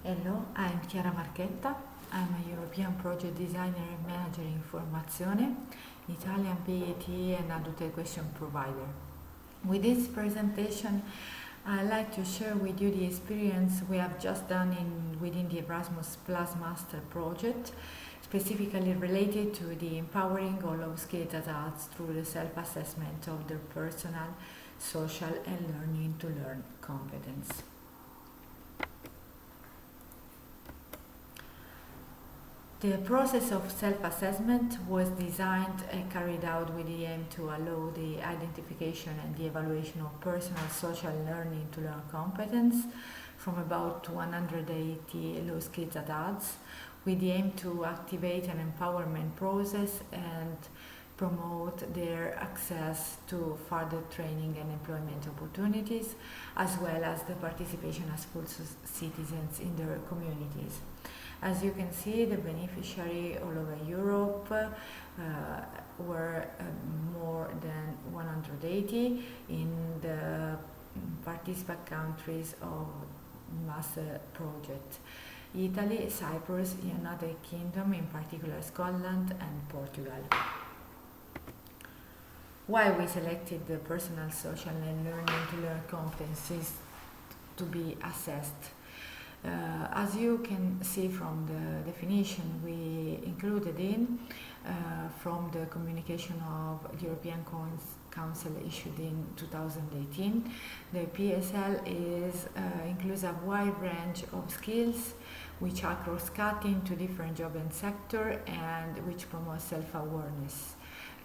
Hello, I'm Chiara Marchetta. I'm a European project designer and manager in Formazione, Italian PET and adult education provider. With this presentation, I'd like to share with you the experience we have just done within the Erasmus Plus Master project, specifically related to the empowering all of skilled adults through the self-assessment of their personal, social and learning to learn competence. The process of self-assessment was designed and carried out with the aim to allow the identification and the evaluation of personal, social learning to learn competence from about 180 low-skilled adults, with the aim to activate an empowerment process and promote their access to further training and employment opportunities, as well as the participation as full citizens in their communities. As you can see, the beneficiaries all over Europe were more than 180 in the participant countries of Master Project: Italy, Cyprus, United Kingdom, in particular Scotland and Portugal. Why we selected the personal, social and learning to learn competencies to be assessed? As you can see from the definition we included from the communication of the European Council issued in 2018, the PSL includes a wide range of skills which are cross-cutting to different job and sector and which promote self-awareness.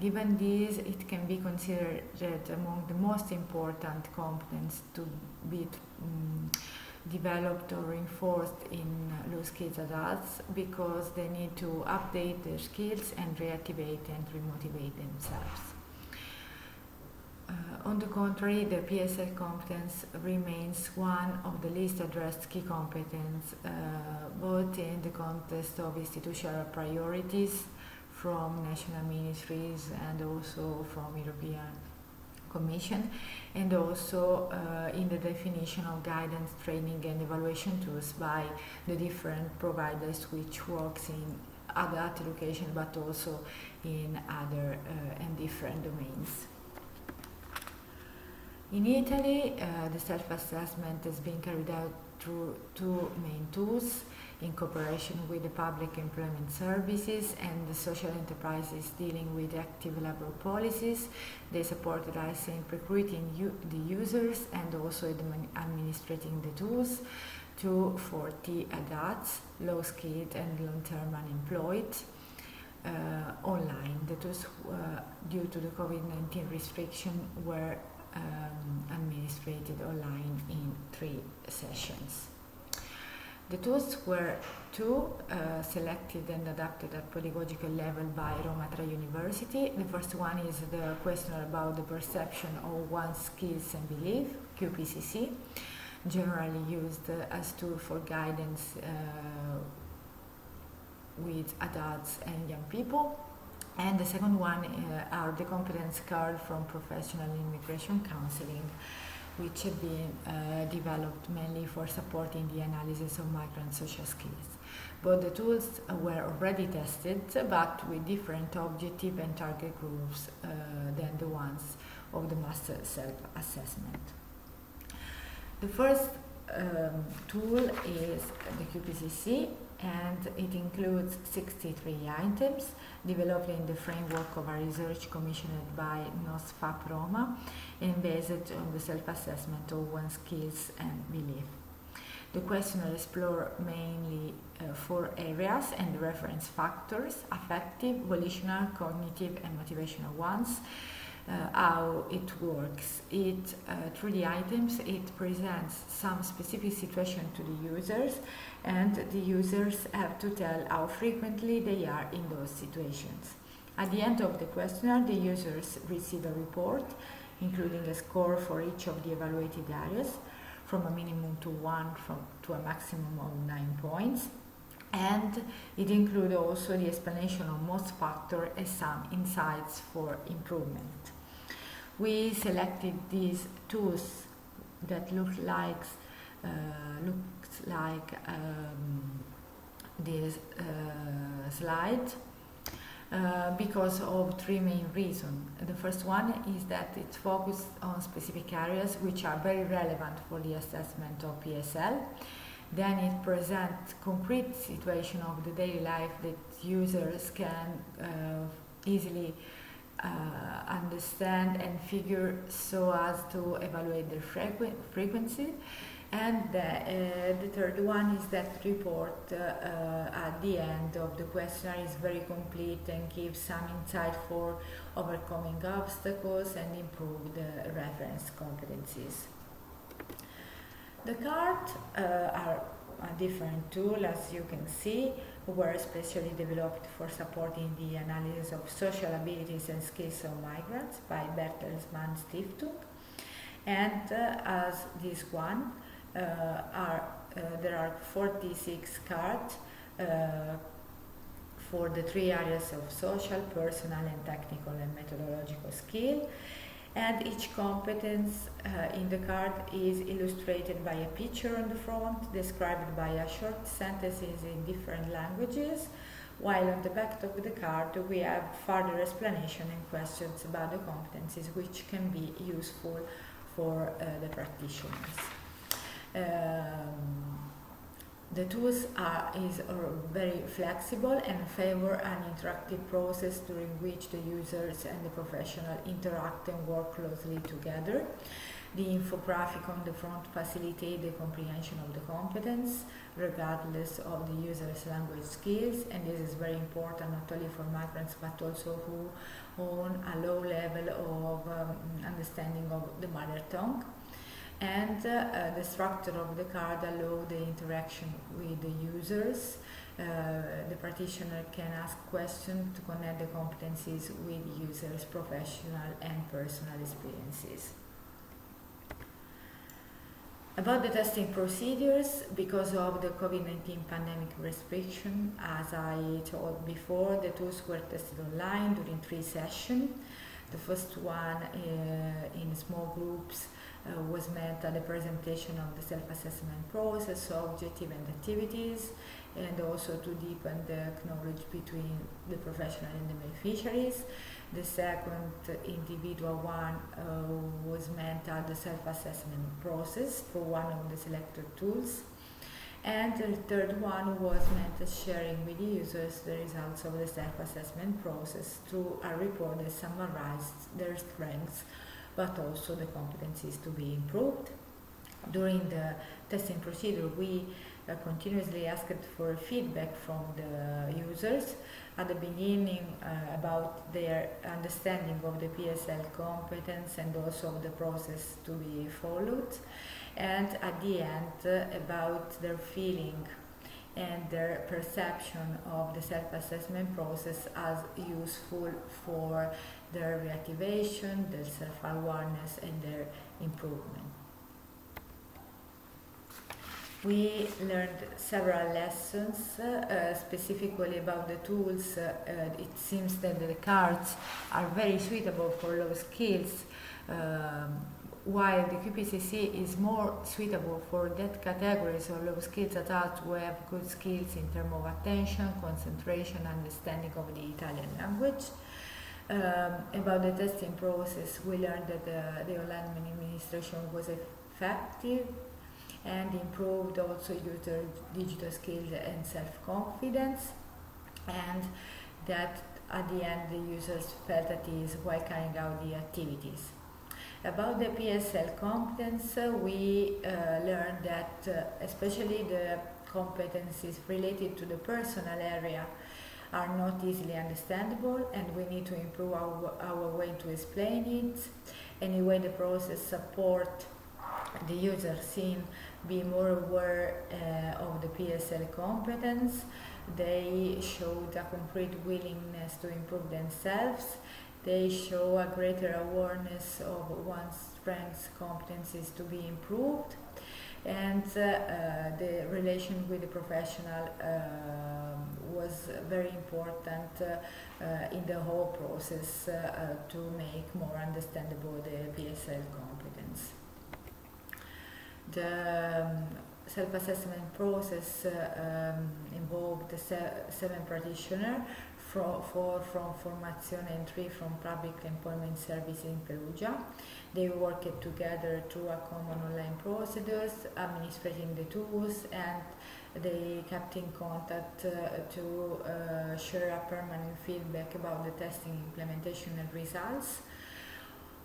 Given this, it can be considered among the most important competences to be developed or reinforced in low-skilled adults, because they need to update their skills and reactivate and remotivate themselves. On the contrary, the PSL competence remains one of the least addressed key competence, both in the context of institutional priorities from national ministries and also from European Commission, and also in the definition of guidance, training and evaluation tools by the different providers which works in adult education but also in other and different domains. In Italy, the self-assessment has been carried out through two main tools in cooperation with the public employment services and the social enterprises dealing with active labor policies. They supported us in recruiting the users and also administrating the tools to 40 adults, low-skilled and long-term unemployed, online. The tools, due to the COVID-19 restriction, were administrated online in 3 sessions. The tools were two selected and adapted at pedagogical level by Roma Tre University. The first one is the questionnaire about the perception of one's skills and belief, QPCC, generally used as tool for guidance with adults and young people. And the second one are the competence card from professional immigration counseling, which have been developed mainly for supporting the analysis of migrant social skills. Both the tools were already tested, but with different objective and target groups than the ones of the master self-assessment. The first tool is the QPCC, and it includes 63 items developed in the framework of a research commissioned by NOSFAP Roma and based on the self-assessment of one's skills and belief. The questionnaire explores mainly 4 areas and reference factors: affective, volitional, cognitive and motivational ones. How it works. Through the items, it presents some specific situation to the users, and the users have to tell how frequently they are in those situations. At the end of the questionnaire, the users receive a report, including a score for each of the evaluated areas, from a minimum to 1 to a maximum of 9 points. And it includes also the explanation of most factors and some insights for improvement. We selected these tools that looks like this slide because of three main reasons. The first one is that it's focused on specific areas which are very relevant for the assessment of PSL. Then it presents concrete situation of the daily life that users can easily understand and figure so as to evaluate their frequency. And the third one is that report at the end of the questionnaire is very complete and gives some insight for overcoming obstacles and improve the reference competencies. The cards are a different tool, as you can see, were specially developed for supporting the analysis of social abilities and skills of migrants by Bertelsmann Stiftung. And as this one, there are 46 cards for the three areas of social, personal, and technical and methodological skill. And each competence in the card is illustrated by a picture on the front, described by a short sentences in different languages, while on the back of the card we have further explanation and questions about the competencies which can be useful for the practitioners. The tools is very flexible and favor an interactive process during which the users and the professional interact and work closely together. The infographic on the front facilitates the comprehension of the competence regardless of the user's language skills, and this is very important not only for migrants but also who own a low level of understanding of the mother tongue. And the structure of the card allows the interaction with the users. The practitioner can ask questions to connect the competencies with users' professional and personal experiences. About the testing procedures, because of the COVID-19 pandemic restriction, as I told before, the tools were tested online during 3 sessions. The first one in small groups was meant at the presentation of the self-assessment process, objective and activities, and also to deepen the knowledge between the professional and the beneficiaries. The second individual one was meant at the self-assessment process for one of the selected tools. And the third one was meant as sharing with the users the results of the self-assessment process through a report that summarized their strengths but also the competencies to be improved. During the testing procedure, we continuously asked for feedback from the users at the beginning about their understanding of the PSL competence and also of the process to be followed, and at the end about their feeling and their perception of the self-assessment process as useful for their reactivation, their self-awareness and their improvement. We learned several lessons specifically about the tools. It seems that the cards are very suitable for low skills, while the QPCC is more suitable for that categories of low skills adults who have good skills in terms of attention, concentration, understanding of the Italian language. About the testing process, we learned that the online administration was effective and improved also user digital skills and self-confidence, and that at the end the users felt at ease while carrying out the activities. About the PSL competence, we learned that especially the competencies related to the personal area are not easily understandable, and we need to improve our way to explain it. Anyway, the process support the users in being more aware of the PSL competence. They showed a concrete willingness to improve themselves. They show a greater awareness of one's strengths, competencies to be improved, and the relation with the professional was very important in the whole process to make more understandable the PSL competence. self-assessment process involved 7 practitioners, 4 from formation and 3 from public employment service in Perugia. They worked together through a common online procedures, administrating the tools, and they kept in contact to share a permanent feedback about the testing implementation and results.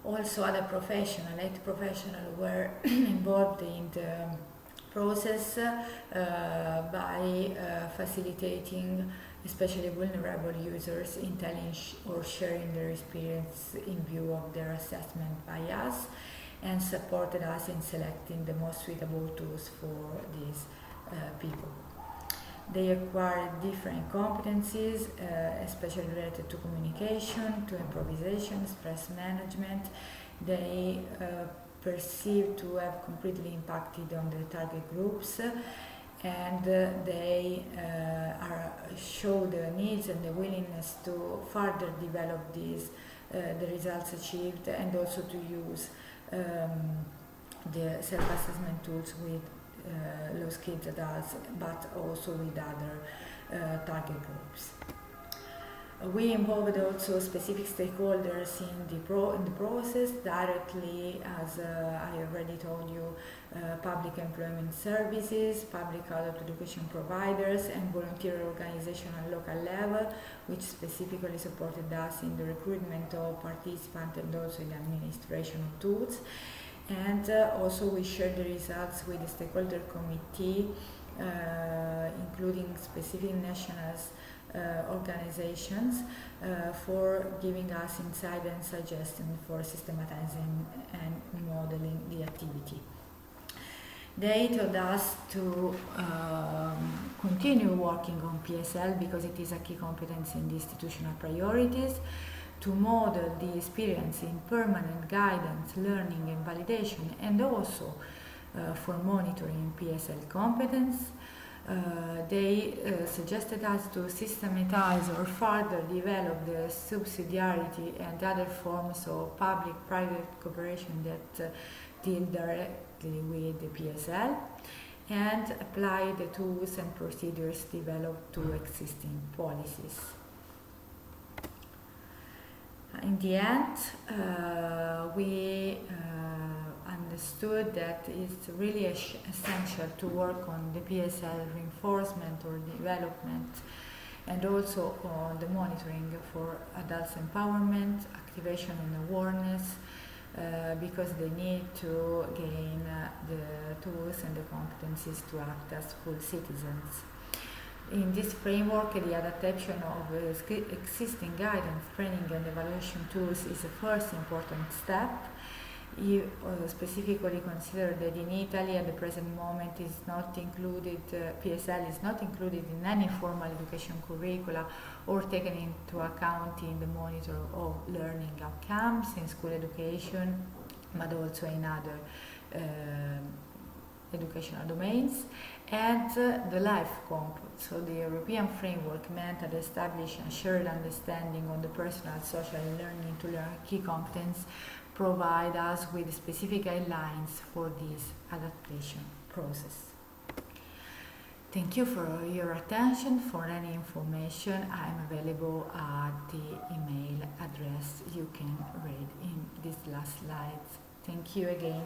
Also, other professionals, 8 professionals were involved in the process by facilitating especially vulnerable users in telling or sharing their experience in view of their assessment by us, and supported us in selecting the most suitable tools for these people. They acquired different competencies, especially related to communication, to improvisation, stress management. They perceived to have completely impacted on the target groups, and they show the needs and the willingness to further develop these, the results achieved, and also to use the self-assessment tools with low-skilled adults, but also with other target groups. We involved also specific stakeholders in the process directly, as I already told you, public employment services, public adult education providers, and volunteer organizations at local level, which specifically supported us in the recruitment of participants and also in the administration of tools. And also we shared the results with the Stakeholder Committee, including specific national organizations, for giving us insight and suggestions for systematizing and modeling the activity. They told us to continue working on PSL because it is a key competence in the institutional priorities, to model the experience in permanent guidance, learning and validation, and also for monitoring PSL competence. They suggested us to systematize or further develop the subsidiarity and other forms of public-private cooperation that deal directly with the PSL, and apply the tools and procedures developed to existing policies. In the end, we understood that it's really essential to work on the PSL reinforcement or development, and also on the monitoring for adults empowerment, activation and awareness, because they need to gain the tools and the competencies to act as full citizens. In this framework, the adaptation of existing guidance, training and evaluation tools is the first important step. You specifically consider that in Italy at the present moment is not included, PSL is not included in any formal education curricula or taken into account in the monitor of learning outcomes in school education, but also in other educational domains. And the life component, so the European framework meant to establish a shared understanding on the personal, social and learning to learn key competence, provide us with specific guidelines for this adaptation process. Thank you for your attention. For any information, I'm available at the email address you can read in these last slides. Thank you again.